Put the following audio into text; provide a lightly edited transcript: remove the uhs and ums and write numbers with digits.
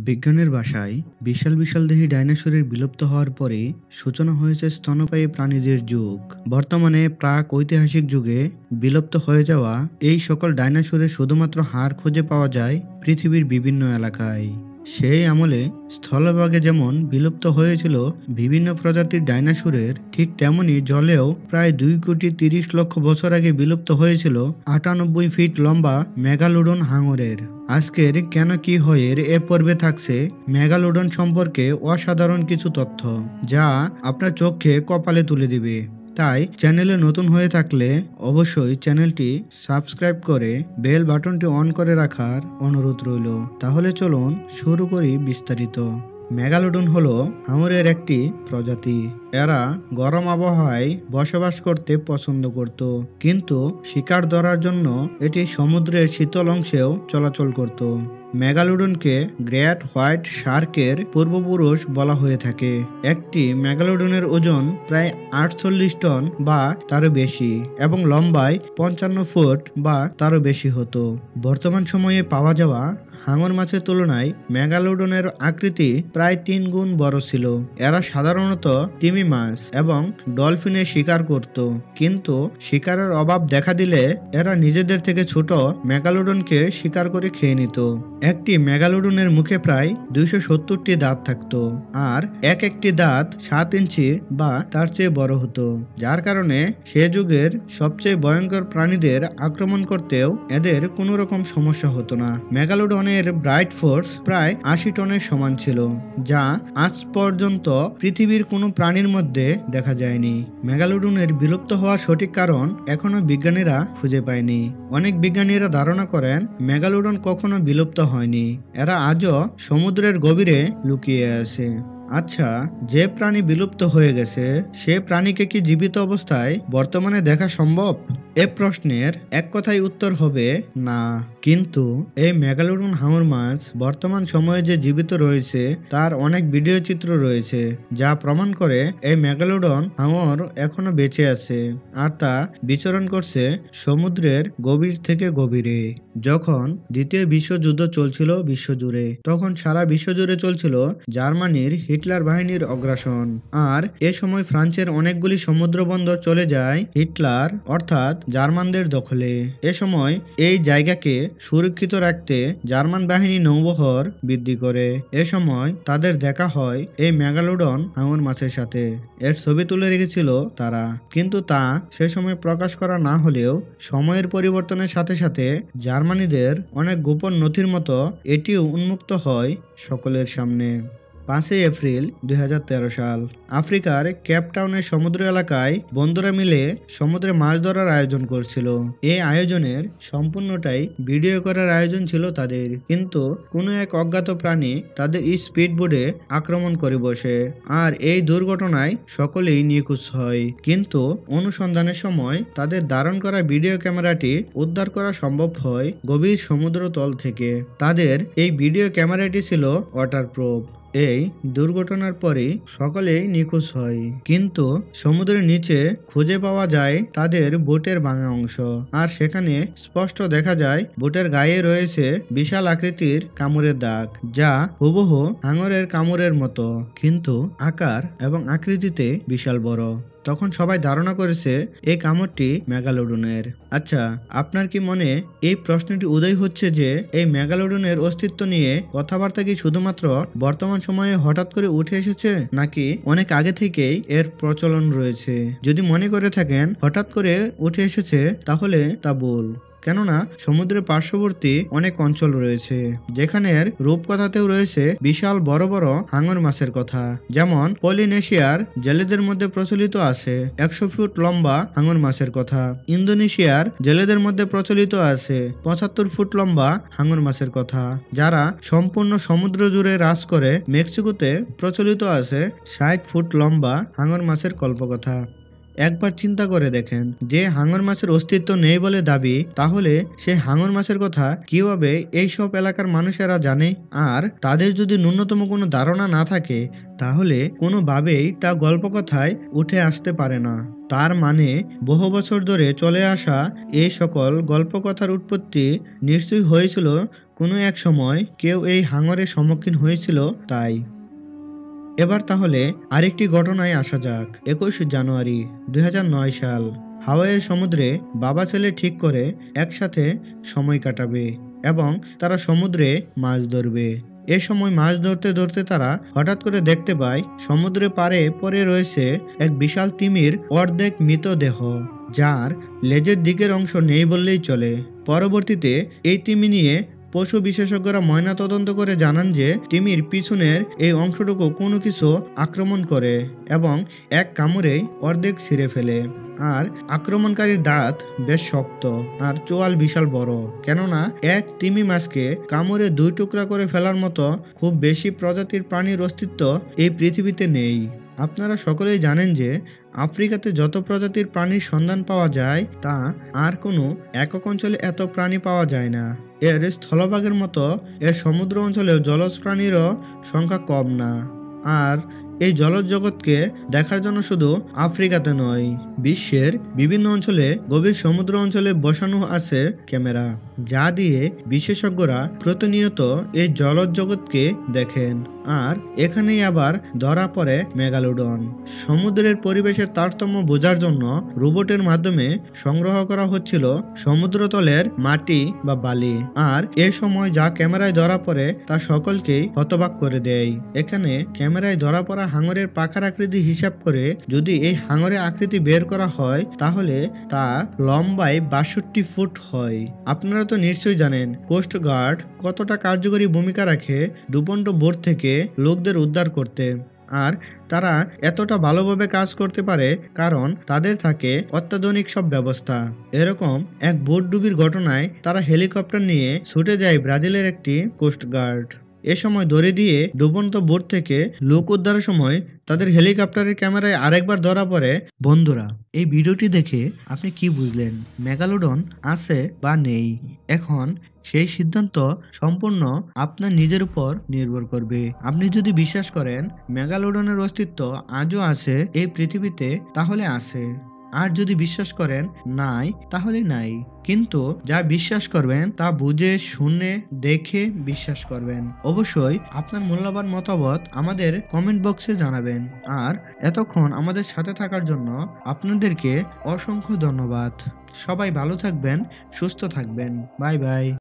বিজ্ঞানের ভাষায় বিশাল বিশাল দেহী ডাইনোসরের বিলুপ্ত হওয়ার পরে সূচনা হয়েছে স্তন্যপায়ী প্রাণীদের যুগ। বর্তমানে প্রাক ঐতিহাসিক যুগে বিলুপ্ত হয়ে যাওয়া এই সকল ডাইনোসরের শুধুমাত্র হাড় খুঁজে পাওয়া যায় পৃথিবীর বিভিন্ন এলাকায়। সেই আমলে স্থলভাগে যেমন বিলুপ্ত হয়েছিল বিভিন্ন প্রজাতির ডাইনোসরের, ঠিক তেমনি জলেও প্রায় 2,30,00,000 বছর আগে বিলুপ্ত হয়েছিল 98 ফিট লম্বা মেগালোডন হাঙরের। আজকের কেন কি হয় এর এ পর্বে থাকছে মেগালোডন সম্পর্কে অসাধারণ কিছু তথ্য, যা আপনার চোখে কপালে তুলে দিবে। তাই চ্যানেলে নতুন হয়ে থাকলে অবশ্যই চ্যানেলটি সাবস্ক্রাইব করে বেল বাটনটি অন করে রাখার অনুরোধ রইল। তাহলে চলুন শুরু করি বিস্তারিত। মেগালোডন হলো হাঙরের একটি প্রজাতি। এরা গরম আবহাওয়ায় বসবাস করতে পছন্দ করত, কিন্তু শিকার ধরার জন্য এটি সমুদ্রের শীতল অংশেও চলাচল করত। মেগালোডনকে গ্রেট হোয়াইট শার্কের পূর্বপুরুষ বলা হয়ে থাকে। একটি মেগালোডনের ওজন প্রায় 48 টন বা তারও বেশি এবং লম্বায় 55 ফুট বা তারও বেশি হতো। বর্তমান সময়ে পাওয়া যাওয়া হাঙর মাছের তুলনায় মেগালোডনের আকৃতি প্রায় 3 গুণ বড় ছিল। এরা সাধারণত তিমি মাছ এবং ডলফিনের শিকার করত, কিন্তু শিকারের অভাব দেখা দিলে এরা নিজেদের থেকে ছোট মেগালোডনকে শিকার করে খেয়ে নিত। একটি মেগালোডনের মুখে প্রায় 270টি দাঁত থাকত, আর একটি দাঁত 7 ইঞ্চি বা তার চেয়ে বড় হতো, যার কারণে সে যুগের সবচেয়ে ভয়ঙ্কর প্রাণীদের আক্রমণ করতেও এদের কোনো রকম সমস্যা হতো না। মেগালোডনের ব্রাইট ফোর্স প্রায় 80 টনের সমান ছিল, যা আজ পর্যন্ত পৃথিবীর কোনো প্রাণীর মধ্যে দেখা যায়নি। মেগালোডনের বিলুপ্ত হওয়ার সঠিক কারণ এখনো বিজ্ঞানীরা খুঁজে পায়নি। অনেক বিজ্ঞানীরা ধারণা করেন মেগালোডন কখনো বিলুপ্ত হয়নি, এরা আজও সমুদ্রের গভীরে লুকিয়ে আছে। আচ্ছা, যে প্রাণী বিলুপ্ত হয়ে গেছে সে প্রাণীকে কি জীবিত অবস্থায় বর্তমানে দেখা সম্ভব? এ প্রশ্নের এক কথায় উত্তর হবে না। কিন্তু এই মেগালোডন হাঙর মাছ বর্তমান সময়ে যে জীবিত রয়েছে তার অনেক ভিডিও চিত্র রয়েছে, যা প্রমাণ করে এই মেগালোডন হাঙর এখনো বেঁচে আছে, আর তা বিচরণ করছে সমুদ্রের গভীর থেকে গভীরে। যখন দ্বিতীয় বিশ্বযুদ্ধ চলছিল বিশ্বজুড়ে, তখন সারা বিশ্বজুড়ে চলছিল জার্মানির হিটলার বাহিনীর অগ্রাসন, আর এ সময় ফ্রান্সের অনেকগুলি সমুদ্র বন্দর চলে যায় হিটলার অর্থাৎ জার্মানদের দখলে। এ সময় এই জায়গাকে সুরক্ষিত রাখতে জার্মান বাহিনী নৌবহর বৃদ্ধি করে। এ সময় তাদের দেখা হয় এই মেগালোডন হাঙর মাছের সাথে। এর ছবি তুলে রেখেছিল তারা, কিন্তু তা সে সময় প্রকাশ করা না হলেও সময়ের পরিবর্তনের সাথে সাথে জার্মানিদের অনেক গোপন নথির মতো এটিও উন্মুক্ত হয় সকলের সামনে। 5 এপ্রিল 2013 সাল আফ্রিকার কেপটাউনের সমুদ্র এলাকায় বন্ধুরা মিলে সমুদ্রে মাছ ধরার আয়োজন করছিল। এই আয়োজনের সম্পূর্ণটাই ভিডিও করার আয়োজন ছিল তাদের, কিন্তু কোনো এক অজ্ঞাত প্রাণী তাদের স্পিড বোটে আক্রমণ করে বসে, আর এই দুর্ঘটনায় সকলেই নিখোঁজ হয়। কিন্তু অনুসন্ধানের সময় তাদের ধারণ করা ভিডিও ক্যামেরাটি উদ্ধার করা সম্ভব হয় গভীর সমুদ্র তল থেকে। তাদের এই ভিডিও ক্যামেরাটি ছিল ওয়াটারপ্রুফ। এই দুর্ঘটনার পরে সকলেই নিখোঁজ হয়, কিন্তু সমুদ্রের নিচে খুঁজে পাওয়া যায় তাদের বোটের ভাঙা অংশ, আর সেখানে স্পষ্ট দেখা যায় বোটের গায়ে রয়েছে বিশাল আকৃতির কামড়ের দাগ, যা হুবহু হাঙরের কামড়ের মতো, কিন্তু আকার এবং আকৃতিতে বিশাল বড়। তখন সবাই ধারণা করেছে এই কামড়টি মেগালোডনের। আচ্ছা, আপনার কি মনে এই প্রশ্নটি উদয় হচ্ছে যে এই মেগালোডনের অস্তিত্ব নিয়ে কথাবার্তা কি শুধুমাত্র বর্তমান সময়ে হঠাৎ করে উঠে এসেছে, নাকি অনেক আগে থেকেই এর প্রচলন রয়েছে? যদি মনে করে থাকেন হঠাৎ করে উঠে এসেছে, তাহলে তা ভুল। কেননা সমুদ্রের পার্শ্ববর্তী অনেক অঞ্চল রয়েছে যেখানের রূপকথাতেও রয়েছে বিশাল বড় বড় হাঙর মাছের কথা। যেমন পলিনেশিয়ার জেলেদের মধ্যে প্রচলিত আছে 100 ফুট লম্বা হাঙর মাছের কথা। ইন্দোনেশিয়ার জেলেদের মধ্যে প্রচলিত আছে 75 ফুট লম্বা হাঙর মাছের কথা, যারা সম্পূর্ণ সমুদ্র জুড়ে রাজ করে। মেক্সিকোতে প্রচলিত আছে 60 ফুট লম্বা হাঙর মাছের কল্পকথা। একবার চিন্তা করে দেখেন, যে হাঙর মাছের অস্তিত্ব নেই বলে দাবি, তাহলে সেই হাঙর মাছের কথা কিভাবে এই সব এলাকার মানুষেরা জানে? আর তাদের যদি ন্যূনতম কোনো ধারণা না থাকে, তাহলে কোনোভাবেই তা গল্পকথায় উঠে আসতে পারে না। তার মানে বহু বছর ধরে চলে আসা এই সকল গল্পকথার উৎপত্তি নিশ্চয়ই হয়েছিল কোনো এক সময় কেউ এই হাঙরের সম্মুখীন হয়েছিল তাই। এবার তাহলে আরেকটি ঘটনায় আসা যাক। ২১ জানুয়ারি ২০০৯ সাল। হাওয়াইয়ের সমুদ্রে বাবা ছেলে ঠিক করে একসাথে সময় কাটাবে এবং তারা সমুদ্রে মাছ ধরবে। এ সময় মাছ ধরতে ধরতে তারা হঠাৎ করে দেখতে পায় সমুদ্রে পাড়ে পড়ে রয়েছে এক বিশাল তিমির অর্ধেক মৃতদেহ, যার লেজের দিকের অংশ নেই বললেই চলে। পরবর্তীতে এই তিমি নিয়ে পশু বিশেষজ্ঞরা ময়নাতদন্ত করে জানান যে তিমির পিছনের এই অংশটুকু কোনো কিছু আক্রমণ করে এবং এক কামড়েই অর্ধেক ছিঁড়ে ফেলে। আর আক্রমণকারীর দাঁত বেশ শক্ত আর চোয়াল বিশাল বড়, কেননা এক তিমি মাছকে কামড়ে ২ টুকরা করে ফেলার মতো খুব বেশি প্রজাতির প্রাণীর অস্তিত্ব এই পৃথিবীতে নেই। আপনারা সকলেই জানেন যে আফ্রিকাতে যত প্রজাতির প্রাণীর সন্ধান পাওয়া যায়, তা আর কোনো একক অঞ্চলে এত প্রাণী পাওয়া যায় না। এর স্থলভাগের মতো এর সমুদ্র অঞ্চলেও জলজ প্রাণীরও সংখ্যা কম না। আর এই জলজ জগৎকে দেখার জন্য শুধু আফ্রিকাতে নয়, বিশ্বের বিভিন্ন অঞ্চলে গভীর সমুদ্র অঞ্চলে বসানো আছে ক্যামেরা, যা দিয়ে বিশেষজ্ঞরা প্রতিনিয়ত এই জলজ জগৎকে দেখেন। আর এখানেই আবার ধরা পড়ে মেগালোডন। সমুদ্রের পরিবেশের তারতম্য বোঝার জন্য রোবটের মাধ্যমে সংগ্রহ করা হচ্ছিল সমুদ্রতলের মাটি বা বালি। আর এ সময় যা ক্যামেরায় ধরা পড়ে তা সকলকেই হতবাক করে দেয়। এখানে ক্যামেরায় ধরা পড়া হাঙরের পাখার আকৃতি হিসাব করে যদি এই হাঙরের আকৃতি বের করা হয়, তাহলে তা লম্বায় ৬২ ফুট হয়। আপনারা তো নিশ্চয়ই জানেন কোস্ট গার্ড কতটা কার্যকরী ভূমিকা রাখে ডুবন্ত বোট থেকে লোকদের উদ্ধার করতে। আর তারা এতটা ভালোভাবে কাজ করতে পারে কারণ তাদের থাকে অত্যাধুনিক সব ব্যবস্থা। এরকম এক বোট ডুবির ঘটনায় তারা হেলিকপ্টার নিয়ে ছুটে যায় ব্রাজিলের একটি কোস্ট গার্ড। এ সময় দড়ি দিয়ে ডুবন্ত বোট থেকে লোক উদ্ধারের সময় তাদের হেলিকপ্টারের ক্যামেরায় আরেকবার ধরা পড়ে। বন্ধুরা, এই ভিডিওটি দেখে আপনি কি বুঝলেন? মেগালোডন আছে বা নেই? এখন সেই সিদ্ধান্ত সম্পূর্ণ আপনার নিজের উপর নির্ভর করবে। আপনি যদি বিশ্বাস করেন মেগালোডনের অস্তিত্ব আজও আছে এই পৃথিবীতে, তাহলে আছে। আর যদি বিশ্বাস করেন নাই, তাহলে নাই। কিন্তু যা বিশ্বাস করবেন তা বুঝে শুনে দেখে বিশ্বাস করবেন। অবশ্যই আপনার মূল্যবান মতামত আমাদের কমেন্ট বক্সে জানাবেন। আর এতক্ষণ আমাদের সাথে থাকার জন্য আপনাদেরকে অসংখ্য ধন্যবাদ। সবাই ভালো থাকবেন, সুস্থ থাকবেন। Bye bye.